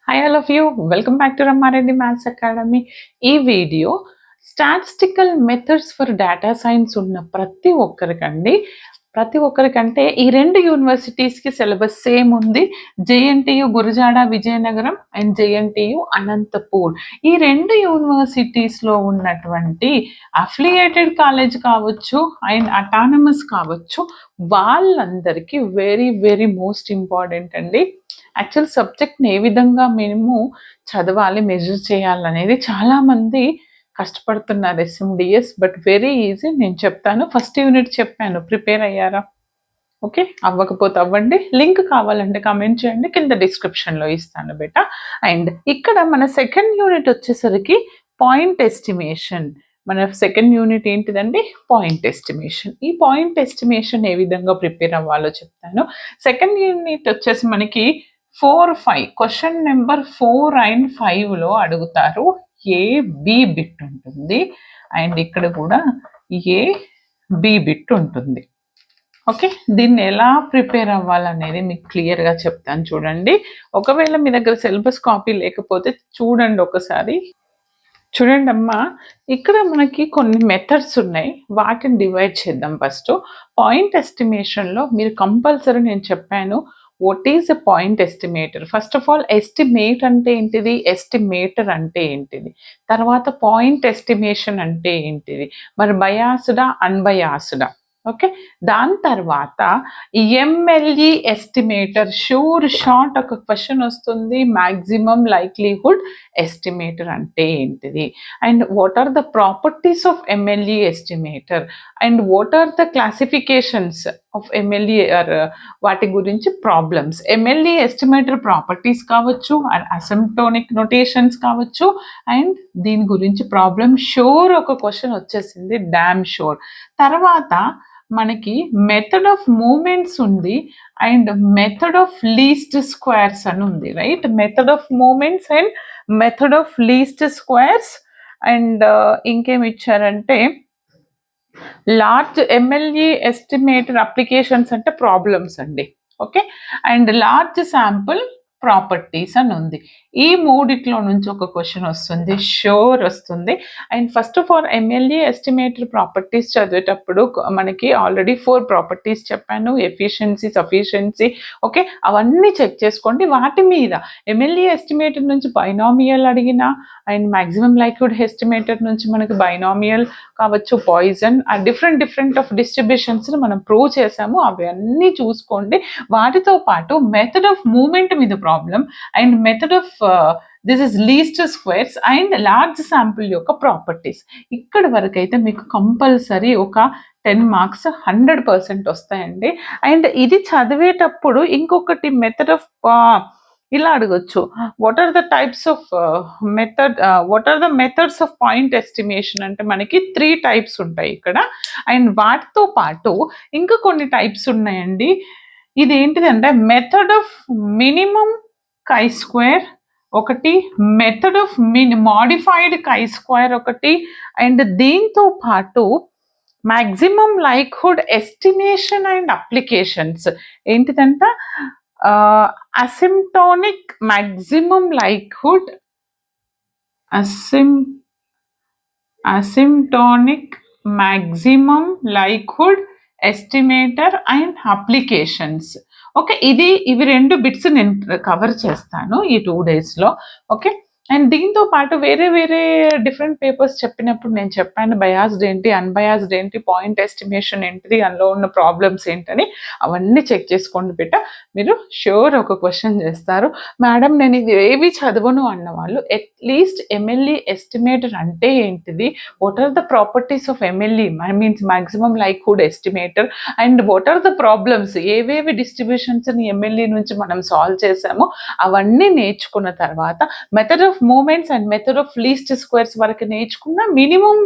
Hi all of you, welcome back to Ramareddy Maths Academy. ఈ video statistical methods for data science ఉన్న ప్రతి ఒక్కరికంటే ఈ రెండు యూనివర్సిటీస్కి syllabus same ఉంది. JNTU Gurajada Vizianagaram and JNTU Anantapur. ఈ రెండు యూనివర్సిటీస్లో ఉన్నటువంటి అఫిలియేటెడ్ కాలేజ్ కావచ్చు అండ్ అటానమస్ కావచ్చు, వాళ్ళందరికీ వెరీ వెరీ మోస్ట్ ఇంపార్టెంట్ అండి. యాక్చువల్ సబ్జెక్ట్ని ఏ విధంగా మేము చదవాలి, మెజర్ చేయాలనేది చాలామంది కష్టపడుతున్నారు ఎస్ఎండిఎస్, బట్ వెరీ ఈజీ. నేను చెప్తాను. ఫస్ట్ యూనిట్ చెప్పాను, ప్రిపేర్ అయ్యారా? ఓకే, అవ్వకపోతే అవ్వండి. లింక్ కావాలంటే కమెంట్ చేయండి, కింద డిస్క్రిప్షన్లో ఇస్తాను బేటా. అండ్ ఇక్కడ మన సెకండ్ యూనిట్ వచ్చేసరికి పాయింట్ ఎస్టిమేషన్. మన సెకండ్ యూనిట్ ఏంటిదండి? Point estimation. ఈ పాయింట్ ఎస్టిమేషన్ ఏ విధంగా ప్రిపేర్ అవ్వాలో చెప్తాను. సెకండ్ యూనిట్ వచ్చేసి మనకి 4-5 క్వశ్చన్ నెంబర్ 4 అండ్ 5లో అడుగుతారు. ఏ బి బిట్ ఉంటుంది అండ్ ఇక్కడ కూడా ఏ బి బిట్ ఉంటుంది. ఓకే, దీన్ని ఎలా ప్రిపేర్ అవ్వాలనేది మీకు క్లియర్గా చెప్తాను చూడండి. ఒకవేళ మీ దగ్గర సిలబస్ కాపీ లేకపోతే చూడండి ఒకసారి. చూడండి అమ్మా, ఇక్కడ మనకి కొన్ని మెథడ్స్ ఉన్నాయి, వాటిని డివైడ్ చేద్దాం. ఫస్ట్ పాయింట్ ఎస్టిమేషన్లో మీరు కంపల్సరీ, నేను చెప్పాను, what is a point estimator. First of all estimate అంటే ఏంటిది, ఎస్టిమేటర్ అంటే ఏంటిది, తర్వాత పాయింట్ ఎస్టిమేషన్ అంటే ఏంటిది, మరి బయాస్డా అన్బయాస్డా. ఓకే, దాని తర్వాత ఎంఎల్ఈ ఎస్టిమేటర్, షూర్ షార్ట్ ఒక క్వశ్చన్ వస్తుంది, మ్యాక్సిమం లైక్లీహుడ్ ఎస్టిమేటర్ అంటే ఏంటిది, and what are the properties of MLE estimator, and what are the classifications of MLE, వాటి గురించి ప్రాబ్లమ్స్. ఎంఎల్ఈ ఎస్టిమేటర్ ప్రాపర్టీస్ కావచ్చు, అసిమ్ప్టోనిక్ నోటేషన్స్ కావచ్చు, అండ్ దీని గురించి ప్రాబ్లమ్. షూర్ ఒక క్వశ్చన్ వచ్చేసింది, డామ్ షూర్. తర్వాత మనకి మెథడ్ ఆఫ్ మూమెంట్స్ ఉంది and method of least squares అని ఉంది, right? Method of moments and method of least squares. And ఇంకేమి ఇచ్చారంటే లార్జ్ ఎంఎల్ఈ ఎస్టిమేటర్ అప్లికేషన్స్ అంటే ప్రాబ్లమ్స్ అండి. Okay, and large sample properties అని ఉంది. ఈ మూడిట్లో నుంచి ఒక క్వశ్చన్ వస్తుంది, షూర్ వస్తుంది. And first of all MLE estimator properties చదివేటప్పుడు మనకి ఆల్రెడీ 4 ప్రాపర్టీస్ చెప్పాను, ఎఫిషియన్సీ, సఫిషియన్సీ. ఓకే, అవన్నీ చెక్ చేసుకోండి. వాటి మీద ఎంఎల్ఈ ఎస్టిమేటర్ నుంచి బైనామియల్ అడిగినా అండ్ మ్యాక్సిమం లైక్వుడ్ ఎస్టిమేటర్ నుంచి మనకి బైనామియల్ కావచ్చు, పాయిజన్, డిఫరెంట్ ఆఫ్ డిస్ట్రిబ్యూషన్స్ మనం ప్రూవ్ చేసాము. అవి అన్నీ చూసుకోండి. వాటితో పాటు మెథడ్ ఆఫ్ మూమెంట్ మీద problem and method of this is least squares and large sample యొక్క ప్రాపర్టీస్. ఇక్కడ వరకు అయితే మీకు కంపల్సరీ ఒక 10 మార్క్స్ 100% వస్తాయండి. అండ్ ఇది చదివేటప్పుడు ఇంకొకటి మెథడ్ ఆఫ్ ఇలా అడగొచ్చు, what are the types of what are the methods of point estimation అంటే మనకి 3 టైప్స్ ఉంటాయి ఇక్కడ. అండ్ వాటితో పాటు ఇంకా కొన్ని టైప్స్ ఉన్నాయండి. ఇది ఏంటిదంటే method of minimum chi square ఒకటి, method of modified chi square ఒకటి, అండ్ దీంతో పాటు maximum likelihood estimation and applications. ఏంటిదంట asymptotic maximum likelihood, asymptotic maximum likelihood estimator and applications. Okay, ఇవి 2 బిట్స్ నేను కవర్ చేస్తాను ఈ 2 డేస్లో. ఓకే, అండ్ దీంతో పాటు వేరే డిఫరెంట్ పేపర్స్ చెప్పినప్పుడు నేను చెప్పాను బయాస్డ్ ఏంటి, అన్బయాస్డ్ ఏంటి, పాయింట్ ఎస్టిమేషన్ ఏంటిది, అందులో ఉన్న ప్రాబ్లమ్స్ ఏంటని. అవన్నీ చెక్ చేసుకోండి బిడ్డ. మీరు షూర్ ఒక క్వశ్చన్ చేస్తారు, మేడం నేను ఇది ఏవి చదవను అన్న వాళ్ళు అట్లీస్ట్ ఎంఎల్ఈ ఎస్టిమేటర్ అంటే ఏంటిది, what are the properties of MLE means maximum likelihood estimator, and what are the problems, ఏవేవి డిస్ట్రిబ్యూషన్స్ని ఎంఎల్ఈ నుంచి మనం సాల్వ్ చేసామో అవన్నీ నేర్చుకున్న తర్వాత method of moments and method of least squares వరకు నేర్చుకున్న మినిమం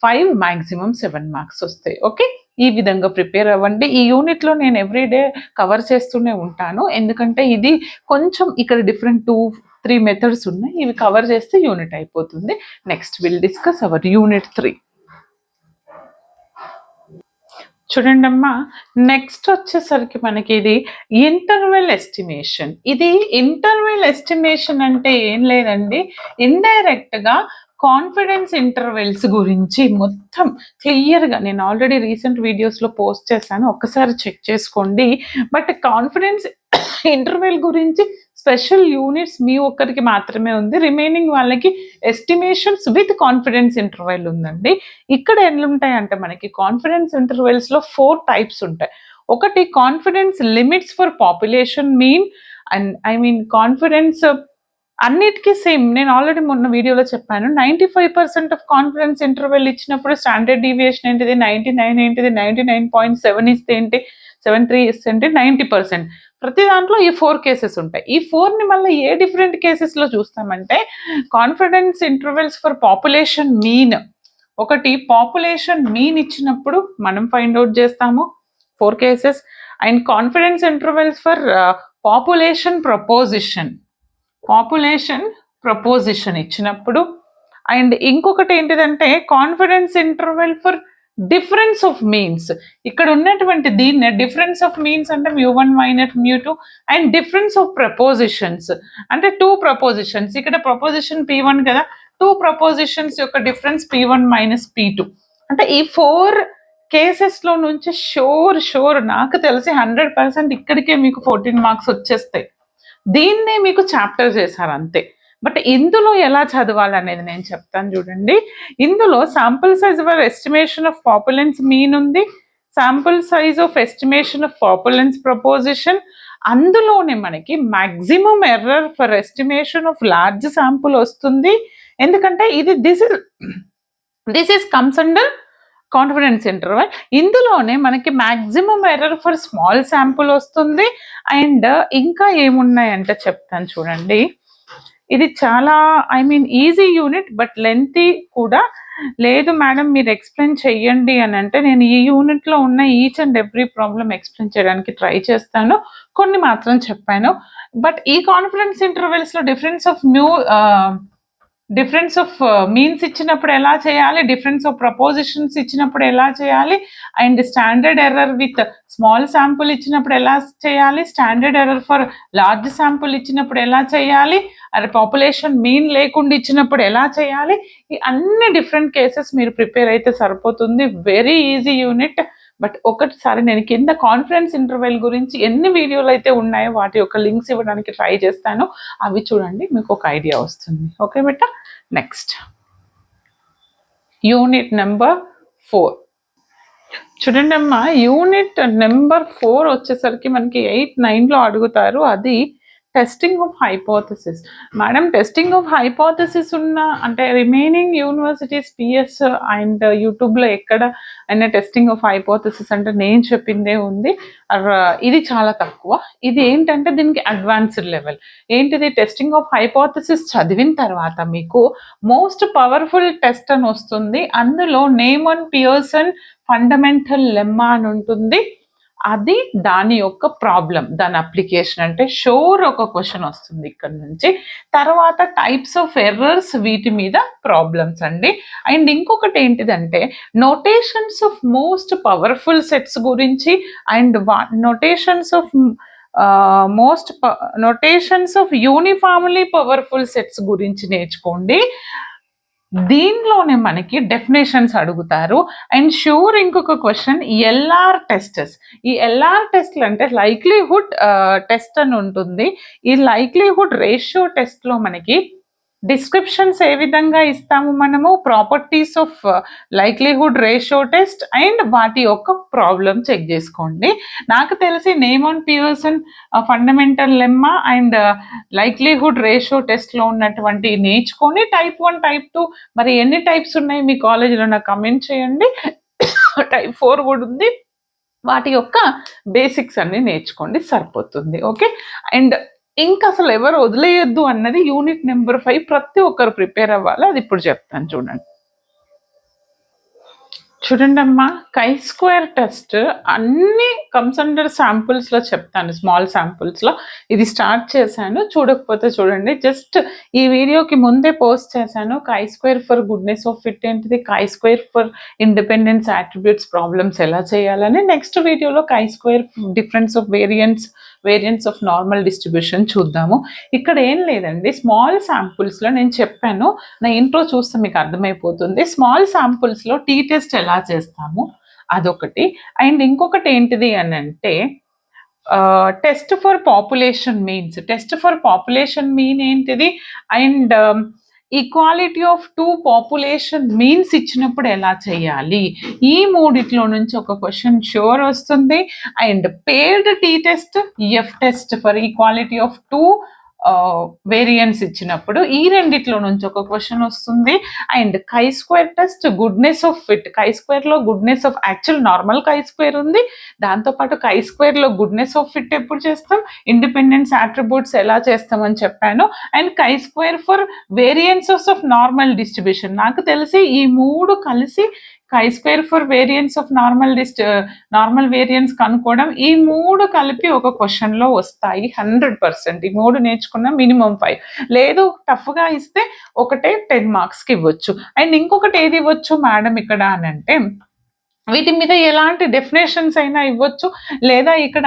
5 మ్యాక్సిమం 7 మార్క్స్ వస్తాయి. ఓకే, ఈ విధంగా ప్రిపేర్ అవ్వండి. ఈ యూనిట్లో నేను ఎవ్రీడే కవర్ చేస్తూనే ఉంటాను, ఎందుకంటే ఇది కొంచెం ఇక్కడ డిఫరెంట్ 2-3 మెథడ్స్ ఉన్నాయి. ఇవి కవర్ చేస్తే యూనిట్ అయిపోతుంది. Next will discuss hour unit 3. చూడండమ్మా, నెక్స్ట్ వచ్చేసరికి మనకి ఇది ఇంటర్వెల్ ఎస్టిమేషన్. ఇది ఇంటర్వెల్ ఎస్టిమేషన్ అంటే ఏం లేదండి, ఇండైరెక్ట్గా కాన్ఫిడెన్స్ ఇంటర్వెల్స్ గురించి మొత్తం క్లియర్గా నేను ఆల్రెడీ రీసెంట్ వీడియోస్లో పోస్ట్ చేశాను, ఒక్కసారి చెక్ చేసుకోండి. బట్ కాన్ఫిడెన్స్ ఇంటర్వెల్ గురించి స్పెషల్ యూనిట్స్ మీ ఒక్కరికి మాత్రమే ఉంది, రిమైనింగ్ వాళ్ళకి ఎస్టిమేషన్స్ విత్ కాన్ఫిడెన్స్ ఇంటర్వెల్ ఉందండి. ఇక్కడ ఎన్ని ఉంటాయి అంటే మనకి కాన్ఫిడెన్స్ ఇంటర్వెల్స్లో 4 టైప్స్ ఉంటాయి. ఒకటి confidence limits for population mean and confidence అన్నిటికీ సేమ్. నేను ఆల్రెడీ మొన్న వీడియోలో చెప్పాను, 95% ఆఫ్ కాన్ఫిడెన్స్ ఇంటర్వెల్ ఇచ్చినప్పుడు స్టాండర్డ్ డీవియేషన్ ఏంటిది, 99 ఏంటిది, 99.7 ఇస్తే ఏంటి, 73 ఇస్తే ఏంటి, 90%. ప్రతి దాంట్లో ఈ 4 కేసెస్ ఉంటాయి. ఈ 4ని మళ్ళీ ఏ డిఫరెంట్ కేసెస్లో చూస్తామంటే confidence intervals for population mean. ఒకటి పాపులేషన్ మీన్ ఇచ్చినప్పుడు మనం ఫైండ్ అవుట్ చేస్తాము 4 cases. And confidence intervals for population proposition ఇచ్చినప్పుడు. అండ్ ఇంకొకటి ఏంటిదంటే confidence interval for difference of means. ఇక్కడ ఉన్నటువంటి దీన్ని డిఫరెన్స్ ఆఫ్ మీన్స్ అంటే μ1 minus μ2. And difference of propositions అంటే 2 ప్రపోజిషన్స్. ఇక్కడ ప్రపోజిషన్ P1 కదా, 2 ప్రపోజిషన్స్ యొక్క డిఫరెన్స్ P1 మైనస్ P2. అంటే ఈ 4 కేసెస్లో నుంచి షూర్ నాకు తెలిసి 100% ఇక్కడికే మీకు 14 మార్క్స్ వచ్చేస్తాయి. దీన్నే మీకు చాప్టర్ చేశారు అంతే. బట్ ఇందులో ఎలా చదవాలనేది నేను చెప్తాను చూడండి. ఇందులో sample size for estimation of population's mean ఉంది, sample size of estimation of population's proposition. అందులోనే మనకి maximum error for estimation of large sample వస్తుంది. ఎందుకంటే ఇది this is comes under confidence interval. ఇందులోనే మనకి maximum error for small sample వస్తుంది. And ఇంకా ఏమున్నాయంటే చెప్తాను చూడండి. ఇది చాలా ఈజీ యూనిట్ బట్ లెంతీ కూడా. లేదు మేడం మీరు ఎక్స్ప్లెయిన్ చెయ్యండి అని అంటే నేను ఈ యూనిట్లో ఉన్న each and every problem explain చేయడానికి ట్రై చేస్తాను. కొన్ని మాత్రం చెప్పాను. బట్ ఈ కాన్ఫిడెన్స్ ఇంటర్వెల్స్లో డిఫరెన్స్ ఆఫ్ మీన్స్ ఇచ్చినప్పుడు ఎలా చేయాలి, డిఫరెన్స్ ఆఫ్ ప్రపోజిషన్స్ ఇచ్చినప్పుడు ఎలా చేయాలి, and standard error with small sample ఇచ్చినప్పుడు ఎలా చేయాలి, standard error for large sample ఇచ్చినప్పుడు ఎలా చేయాలి, అది పాపులేషన్ మీన్ లేకుండా ఇచ్చినప్పుడు ఎలా చేయాలి, ఈ అన్ని డిఫరెంట్ కేసెస్ మీరు ప్రిపేర్ అయితే సరిపోతుంది. Very easy unit. బట్ ఒకటిసారి నేను కింద కాన్ఫిడెన్స్ ఇంటర్వెల్ గురించి ఎన్ని వీడియోలు అయితే ఉన్నాయో వాటి యొక్క లింక్స్ ఇవ్వడానికి ట్రై చేస్తాను, అవి చూడండి, మీకు ఒక ఐడియా వస్తుంది. ఓకే బెట్ట. నెక్స్ట్ యూనిట్ నెంబర్ 4 చూడండి అమ్మా. యూనిట్ నెంబర్ 4 వచ్చేసరికి మనకి 8, 9లో అడుగుతారు. అది testing of hypothesis. Madam testing of hypothesis ఉన్న అంటే రిమైనింగ్ యూనివర్సిటీస్ పిఎస్ అండ్ యూట్యూబ్లో ఎక్కడ అయినా టెస్టింగ్ ఆఫ్ హైపోథసిస్ అంటే నేను చెప్పిందే ఉంది. ఇది చాలా తక్కువ. ఇది ఏంటంటే దీనికి అడ్వాన్స్డ్ లెవెల్. ఏంటిది, టెస్టింగ్ ఆఫ్ హైపోథసిస్ చదివిన తర్వాత మీకు మోస్ట్ పవర్ఫుల్ టెస్ట్ అని వస్తుంది. అందులో నేమన్ పియర్సన్ ఫండమెంటల్ లెమ్మా అని ఉంటుంది. అది దాని యొక్క ప్రాబ్లం, దాని అప్లికేషన్ అంటే షూర్ ఒక క్వశ్చన్ వస్తుంది ఇక్కడ నుంచి. తర్వాత టైప్స్ ఆఫ్ ఎర్రర్స్, వీటి మీద ప్రాబ్లమ్స్ అండి. అండ్ ఇంకొకటి ఏంటిదంటే notations of most powerful sets గురించి and notations of uniformly powerful sets గురించి నేర్చుకోండి. దీనిలోనే మనకి డెఫినేషన్స్ అడుగుతారు. అండ్ షూర్ ఇంకొక క్వశ్చన్ ఎల్ఆర్ టెస్టెస్. ఈ ఎల్ఆర్ టెస్ట్లు అంటే లైక్లీహుడ్ టెస్ట్ అని ఉంటుంది. ఈ లైక్లీహుడ్ రేషియో టెస్ట్లో మనకి డిస్క్రిప్షన్స్ ఏ విధంగా ఇస్తాము మనము, properties of likelihood ratio test and వాటి యొక్క ప్రాబ్లం చెక్ చేసుకోండి. నాకు తెలిసి Neyman Pearson fundamental lemma and likelihood ratio టెస్ట్లో ఉన్నటువంటి నేర్చుకొని టైప్ 1 టైప్ 2 మరి ఎన్ని టైప్స్ ఉన్నాయి మీ కాలేజీలో నాకు కమెంట్ చేయండి. టైప్ 4 కూడా ఉంది. వాటి యొక్క బేసిక్స్ అన్ని నేర్చుకోండి, సరిపోతుంది. ఓకే. అండ్ ఇంకా అసలు ఎవరు వదిలేయొద్దు అన్నది యూనిట్ నెంబర్ 5 ప్రతి ఒక్కరు ప్రిపేర్ అవ్వాలి. అది ఇప్పుడు చెప్తాను చూడండి. చూడండమ్మా, chi-square టెస్ట్ అన్నీ కమ్స్ అండర్ శాంపుల్స్‌లో చెప్తాను. స్మాల్ శాంపుల్స్‌లో ఇది స్టార్ట్ చేశాను. చూడకపోతే చూడండి. జస్ట్ ఈ వీడియోకి ముందే పోస్ట్ చేశాను. chi-square for goodness of fit ఏంటిది? chi-square for independence attributes problems ఎలా చేయాలని నెక్స్ట్ వీడియోలో chi-square difference of variance of normal distribution చూద్దాము. ఇక్కడ ఏం లేదండి, స్మాల్ శాంపుల్స్‌లో నేను చెప్పాను. నా ఇంట్రో చూస్తే మీకు అర్థమైపోతుంది. స్మాల్ శాంపుల్స్‌లో టీ టెస్ట్ ఎలా చేస్తాము అదొకటి. అండ్ ఇంకొకటి ఏంటిది అని అంటే టెస్ట్ ఫర్ పాపులేషన్ మీన్ ఏంటిది? And equality of 2 population means ఇచ్చినప్పుడు ఎలా చేయాలి? ఈ మూడిట్లో నుంచి ఒక క్వశ్చన్ ష్యూర్ వస్తుంది. And paired T test, F test for equality of 2 variance ఇచ్చినప్పుడు ఈ రెండిట్లో నుంచి ఒక క్వశ్చన్ వస్తుంది. And chi-square test goodness of fit, chi-squareలో goodness of actual normal chi-square ఉంది, దాంతోపాటు chi-squareలో గుడ్నెస్ ఆఫ్ ఫిట్ ఎప్పుడు చేస్తాం, ఇండిపెండెన్స్ అట్రిబ్యూట్స్ ఎలా చేస్తామని చెప్పాను. And chi-square for variances of normal distribution. నాకు తెలిసి ఈ మూడు కలిసి chi-square for variance of normal variance కనుక్కోవడం, ఈ మూడు కలిపి ఒక క్వశ్చన్లో వస్తాయి 100%. ఈ మూడు నేర్చుకున్న మినిమం 5, లేదు టఫ్గా ఇస్తే ఒకటే 10 మార్క్స్కి ఇవ్వచ్చు. అండ్ ఇంకొకటి ఏది ఇవ్వచ్చు మేడం ఇక్కడ అని అంటే, వీటి మీద ఎలాంటి డెఫినేషన్స్ అయినా ఇవ్వచ్చు, లేదా ఇక్కడ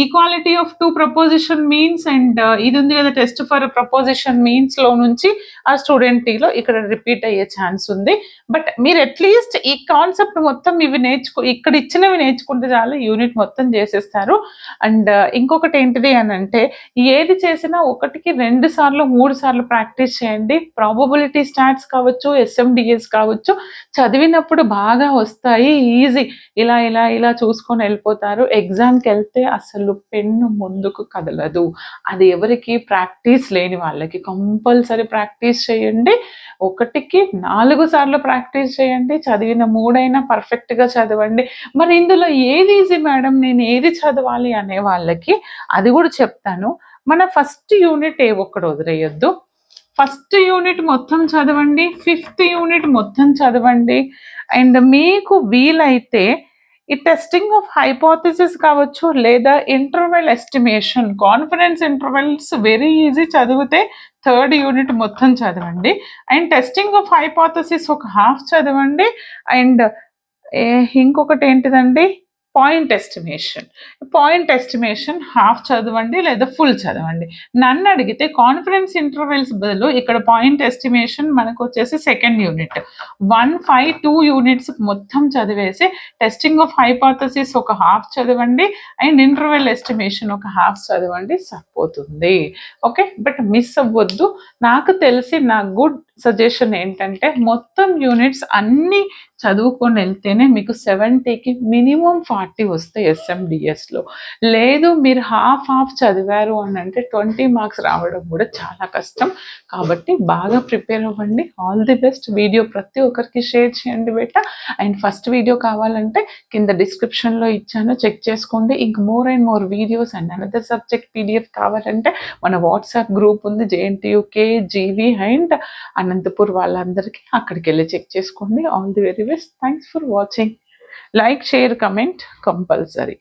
equality of 2 proposition means and ఇది ఉంది కదా టెస్ట్ ఫర్ ప్రపోజిషన్ మీన్స్ లో నుంచి ఆ స్టూడెంట్ టీలో ఇక్కడ రిపీట్ అయ్యే ఛాన్స్ ఉంది. బట్ మీరు అట్లీస్ట్ ఈ కాన్సెప్ట్ మొత్తం ఇవి ఇక్కడ ఇచ్చినవి నేర్చుకుంటే చాలు, యూనిట్ మొత్తం చేసేస్తారు. అండ్ ఇంకొకటి ఏంటిది అని అంటే, ఏది చేసినా 1కి 2 సార్లు 3 సార్లు ప్రాక్టీస్ చేయండి. ప్రాబబిలిటీ స్టాట్స్ కావచ్చు, SMDS కావచ్చు, చదివినప్పుడు బాగా వస్తాయి. ఈజీ, ఇలా చూసుకొని వెళ్ళిపోతారు. ఎగ్జామ్కి వెళ్తే అసలు పెన్ను ముందుకు కదలదు. అది ఎవరికి ప్రాక్టీస్ లేని వాళ్ళకి. కంపల్సరీ ప్రాక్టీస్ చేయండి. 1కి 4 సార్లు ప్రాక్టీస్ చేయండి. చదివిన 3 అయినా పర్ఫెక్ట్గా చదవండి. మరి ఇందులో ఏది ఈజీ మేడం, నేను ఏది చదవాలి అనే వాళ్ళకి అది కూడా చెప్తాను. మన ఫస్ట్ యూనిట్ ఒక్కటి వదిలేయొద్దు. ఫస్ట్ యూనిట్ మొత్తం చదవండి, 5th యూనిట్ మొత్తం చదవండి. అండ్ మీకు వీలైతే ఈ టెస్టింగ్ ఆఫ్ హైపోథెసిస్ కావచ్చు, లేదా interval estimation, confidence intervals very easy, చదివితే 3rd యూనిట్ మొత్తం చదవండి. అండ్ టెస్టింగ్ ఆఫ్ హైపోథెసిస్ ఒక హాఫ్ చదవండి. అండ్ ఇంకొకటి ఏంటిదండి, పాయింట్ ఎస్టిమేషన్ హాఫ్ చదవండి లేదా ఫుల్ చదవండి. నన్ను అడిగితే కాన్ఫిడెన్స్ ఇంటర్వెల్స్ బదులు ఇక్కడ పాయింట్ ఎస్టిమేషన్ మనకు వచ్చేసి 2nd యూనిట్ 1, 5, 2 యూనిట్స్ మొత్తం చదివేసి టెస్టింగ్ ఆఫ్ హైపోథెసిస్ ఒక హాఫ్ చదవండి అండ్ ఇంటర్వెల్ ఎస్టిమేషన్ ఒక హాఫ్ చదవండి, సరిపోతుంది. ఓకే, బట్ మిస్ అవ్వద్దు. నాకు తెలిసి నా గుడ్ సజెషన్ ఏంటంటే మొత్తం యూనిట్స్ అన్నీ చదువుకొని వెళ్తేనే మీకు 70కి మినిమం 40 వస్తాయి SMDSలో. లేదు మీరు హాఫ్ చదివారు అని అంటే 20 మార్క్స్ రావడం కూడా చాలా కష్టం. కాబట్టి బాగా ప్రిపేర్ అవ్వండి. All the best. వీడియో ప్రతి ఒక్కరికి షేర్ చేయండి బేటా. అండ్ ఫస్ట్ వీడియో కావాలంటే కింద డిస్క్రిప్షన్లో ఇచ్చాను, చెక్ చేసుకోండి. ఇంక more and more videos and another subject PDF కావాలంటే మన వాట్సాప్ గ్రూప్ ఉంది, JNTU KGV అండ్ అనంతపూర్ వాళ్ళందరికీ, అక్కడికి వెళ్ళి చెక్ చేసుకోండి. All the very best. Thanks for watching. Like, share, comment compulsory.